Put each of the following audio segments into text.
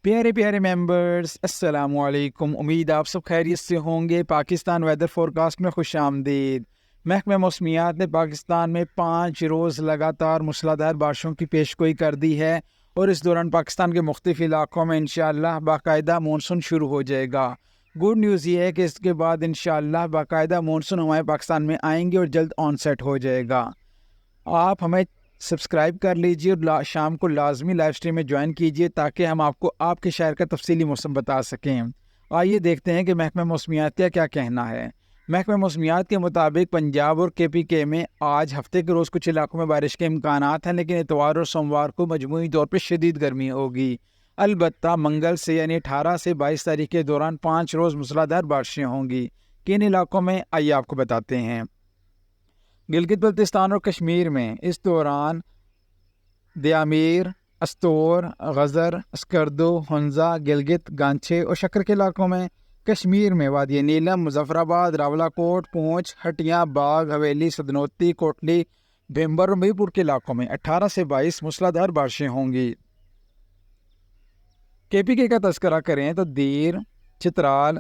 پیارے پیارے ممبرز، السلام علیکم۔ امید آپ سب خیریت سے ہوں گے۔ پاکستان ویدر فورکاسٹ میں خوش آمدید۔ محکمہ موسمیات نے پاکستان میں 5 روز لگاتار موسلادھار بارشوں کی پیشگوئی کر دی ہے اور اس دوران پاکستان کے مختلف علاقوں میں انشاءاللہ باقاعدہ مونسون شروع ہو جائے گا۔ گڈ نیوز یہ ہے کہ اس کے بعد انشاءاللہ باقاعدہ مونسون ہمارے پاکستان میں آئیں گے اور جلد آن سیٹ ہو جائے گا۔ آپ ہمیں سبسکرائب کر لیجیے اور شام کو لازمی لائیو اسٹریم میں جوائن کیجیے تاکہ ہم آپ کو آپ کے شہر کا تفصیلی موسم بتا سکیں۔ آئیے دیکھتے ہیں کہ محکمہ موسمیات کا کیا کہنا ہے۔ محکمہ موسمیات کے مطابق پنجاب اور KPK میں آج ہفتے کے روز کچھ علاقوں میں بارش کے امکانات ہیں، لیکن اتوار اور سوموار کو مجموعی طور پر شدید گرمی ہوگی۔ البتہ منگل سے یعنی 18 سے 22 تاریخ کے دوران 5 روز موسلادھار بارشیں ہوں گی۔ کن علاقوں میں آئیے آپ کو بتاتے ہیں۔ گلگت بلتستان اور کشمیر میں اس دوران دیامیر، استور، غزر، اسکردو، ہنزا، گلگت، گانچے اور شکر کے علاقوں میں۔ کشمیر میں وادی نیلم، مظفر آباد، راولہ کوٹ، پونچھ، ہٹیاں، باغ، حویلی، سدنوتی، کوٹلی، بھمبر اور مہی پور کے علاقوں میں 18 سے 22 موسلادھار بارشیں ہوں گی۔ KPK کا تذکرہ کریں تو دیر، چترال،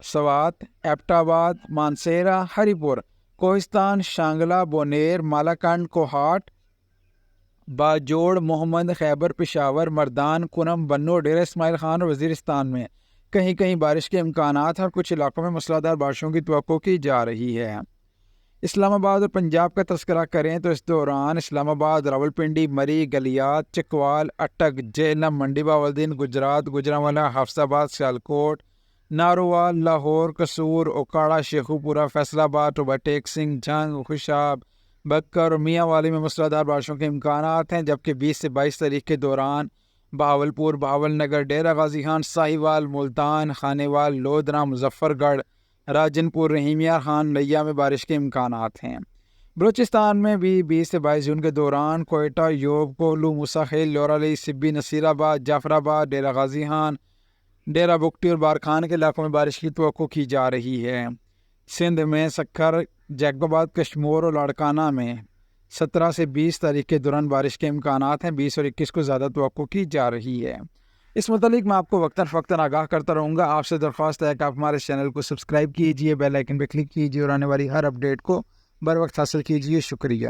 سوات، ایبٹ آباد، مانسیرہ، ہری پور، کوہستان، شانگلہ، بونیر، مالاکنڈ، کوہاٹ، باجوڑ، محمد، خیبر، پشاور، مردان، کنم، بنو، ڈیرہ اسماعیل خان اور وزیرستان میں کہیں کہیں بارش کے امکانات ہیں اور کچھ علاقوں میں موسلادھار بارشوں کی توقع کی جا رہی ہے۔ اسلام آباد اور پنجاب کا تذکرہ کریں تو اس دوران اسلام آباد، راولپنڈی، مری، گلیات، چکوال، اٹک، جہلم، منڈی باولدین، گجرات، گوجرانوالا، حافظ آباد، سیالکوٹ، ناروال، لاہور، قصور، اوکاڑا، شیخو پورہ، فیصل آباد، اوورٹیک سنگھ، جھنگ، خوشاب، بکر اور میاں والی میں موسلادھار بارشوں کے امکانات ہیں، جبکہ 20 سے 22 تاریخ کے دوران بہاولپور، بہاول نگر، ڈیرہ غازی خان، ساہیوال، ملتان، خانیوال، لودھرا، مظفر گڑھ، راجن پور، رحیمیہ خان، لیا میں بارش کے امکانات ہیں۔ بلوچستان میں بھی 20 سے 22 جون کے دوران کوئٹہ، یوب، کوہلو، موسیخیل، لورالی، سبی، نصیر آباد، جعفر آباد، ڈیرہ غازی خان، ڈیرہ بگٹی اور بارکھان کے علاقوں میں بارش کی توقع کی جا رہی ہے۔ سندھ میں سکھر، جیکب آباد، کشمور اور لاڑکانہ میں 17 سے 20 تاریخ کے دوران بارش کے امکانات ہیں۔ 20 اور 21 کو زیادہ توقع کی جا رہی ہے۔ اس متعلق میں آپ کو وقتاً فوقتاً آگاہ کرتا رہوں گا۔ آپ سے درخواست ہے کہ آپ ہمارے چینل کو سبسکرائب کیجیے، بیل آئیکن پہ کلک کیجیے اور آنے والی ہر اپڈیٹ کو بر وقت حاصل کیجیے۔ شکریہ۔